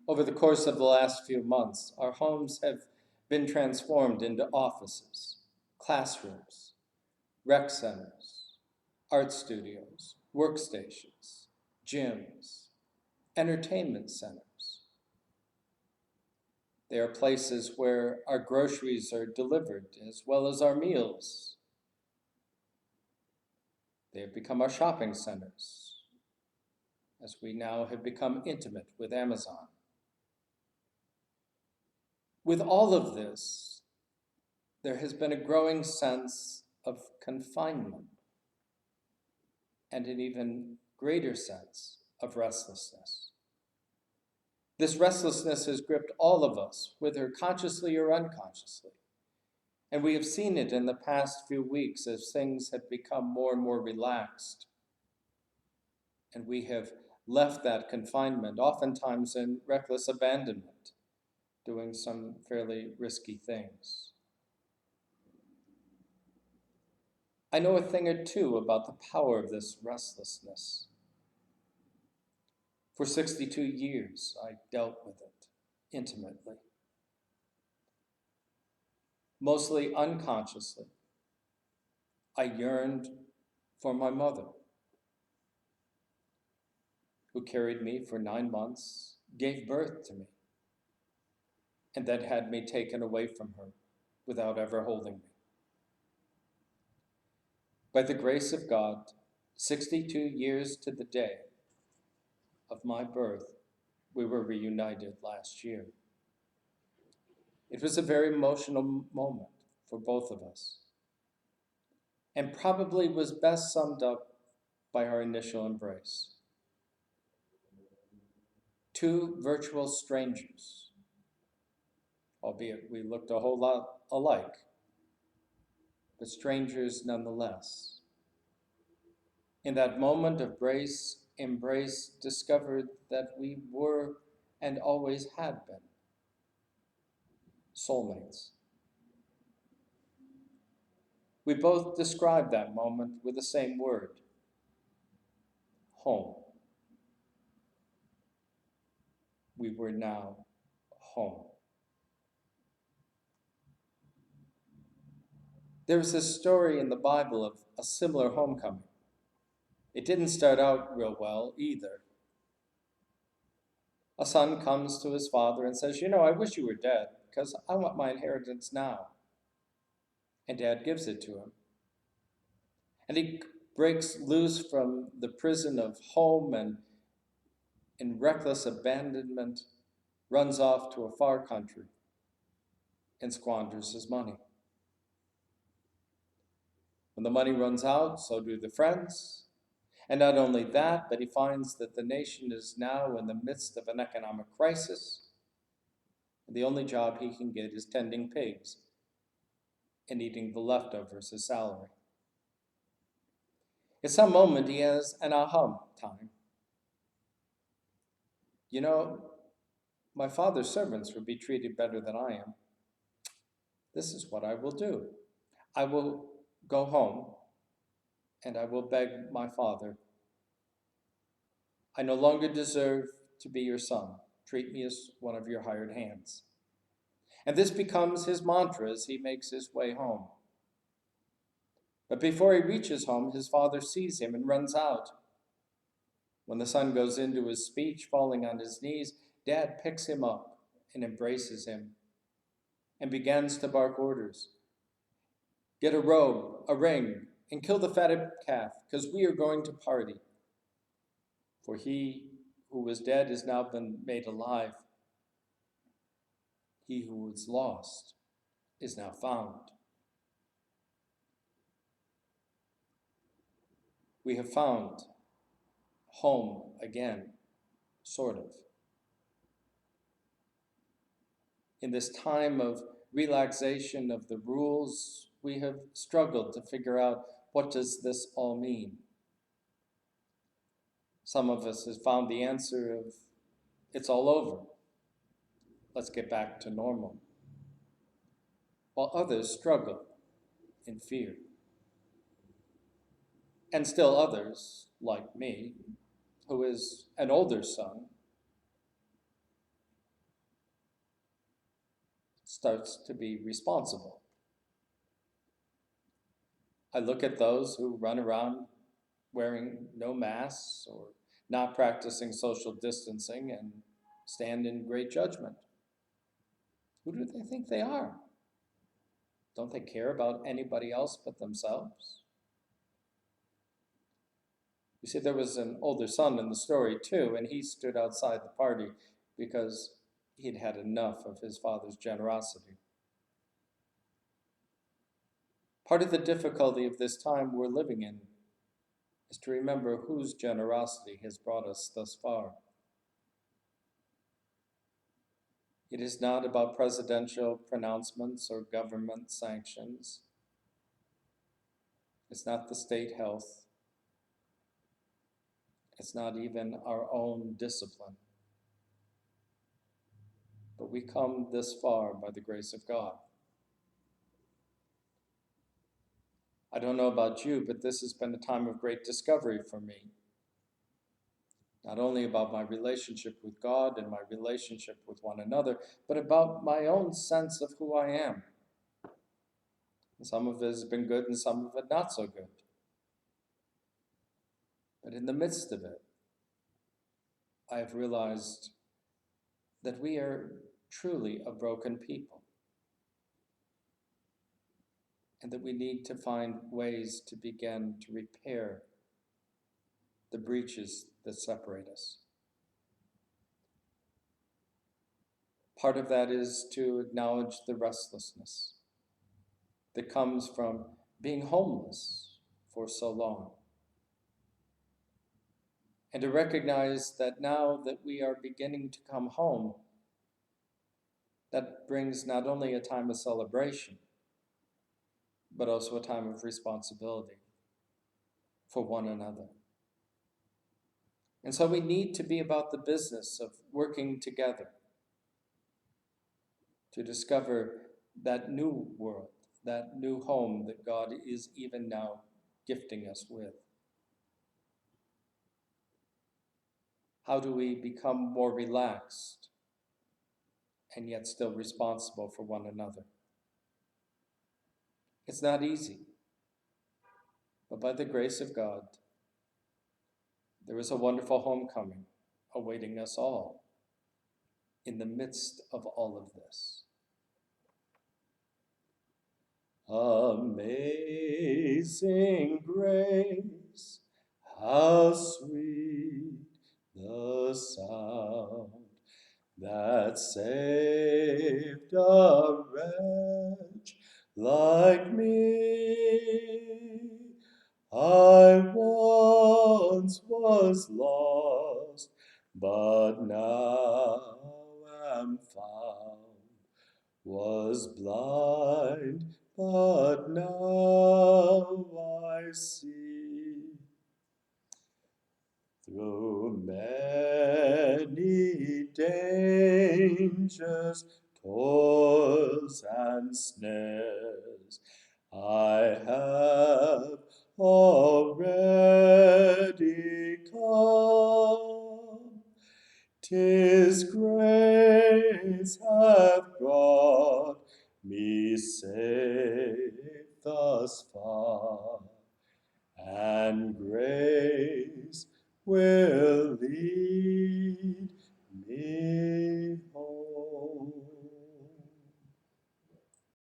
Over the course of the last few months, our homes have been transformed into offices, classrooms, rec centers, art studios, workstations, gyms, entertainment centers. They are places where our groceries are delivered as well as our meals. They have become our shopping centers, as we now have become intimate with Amazon. With all of this, there has been a growing sense of confinement and an even greater sense of restlessness. This restlessness has gripped all of us, whether consciously or unconsciously. And we have seen it in the past few weeks as things have become more and more relaxed. And we have left that confinement, oftentimes in reckless abandonment, doing some fairly risky things. I know a thing or two about the power of this restlessness. For 62 years, I dealt with it intimately, mostly unconsciously. I yearned for my mother, who carried me for 9 months, gave birth to me, and then had me taken away from her without ever holding me. By the grace of God, 62 years to the day of my birth, we were reunited last year. It was a very emotional moment for both of us, and probably was best summed up by our initial embrace. Two virtual strangers, albeit we looked a whole lot alike, but strangers nonetheless. In that moment of embrace discovered that we were and always had been soulmates. We both described that moment with the same word: home. We were now home. There's a story in the Bible of a similar homecoming. It didn't start out real well either. A son comes to his father and says, I wish you were dead because I want my inheritance now. And dad gives it to him. And he breaks loose from the prison of home and, in reckless abandonment, runs off to a far country and squanders his money. When the money runs out, so do the friends. And not only that, but he finds that the nation is now in the midst of an economic crisis. And the only job he can get is tending pigs and eating the leftovers as salary. At some moment, he has an aha time. My father's servants would be treated better than I am. This is what I will do. I will go home and I will beg my father, I no longer deserve to be your son. Treat me as one of your hired hands. And this becomes his mantra as he makes his way home. But before he reaches home, his father sees him and runs out. When the son goes into his speech, falling on his knees, Dad picks him up and embraces him and begins to bark orders. Get a robe, a ring, and kill the fatted calf, because we are going to party. For he who was dead has now been made alive. He who was lost is now found. We have found home again, sort of. In this time of relaxation of the rules, we have struggled to figure out, what does this all mean? Some of us have found the answer of, it's all over. Let's get back to normal. While others struggle in fear. And still others, like me, who is an older son, starts to be responsible. I look at those who run around wearing no masks or not practicing social distancing and stand in great judgment. Who do they think they are? Don't they care about anybody else but themselves? You see, there was an older son in the story too, and he stood outside the party because he'd had enough of his father's generosity. Part of the difficulty of this time we're living in is to remember whose generosity has brought us thus far. It is not about presidential pronouncements or government sanctions. It's not the state health. It's not even our own discipline. But we come this far by the grace of God. I don't know about you, but this has been a time of great discovery for me. Not only about my relationship with God and my relationship with one another, but about my own sense of who I am. And some of it has been good and some of it not so good. But in the midst of it, I have realized that we are truly a broken people, and that we need to find ways to begin to repair the breaches that separate us. Part of that is to acknowledge the restlessness that comes from being homeless for so long, and to recognize that now that we are beginning to come home, that brings not only a time of celebration, but also a time of responsibility for one another. And so we need to be about the business of working together to discover that new world, that new home that God is even now gifting us with. How do we become more relaxed and yet still responsible for one another? It's not easy, but by the grace of God, there is a wonderful homecoming awaiting us all in the midst of all of this. Amazing grace, how sweet the sound that saved a wretch like me. I once was lost, but now am found, was blind, but now I see. Through many dangers, toils, and snares, I have already come. 'Tis grace hath brought me safe thus far, and grace will lead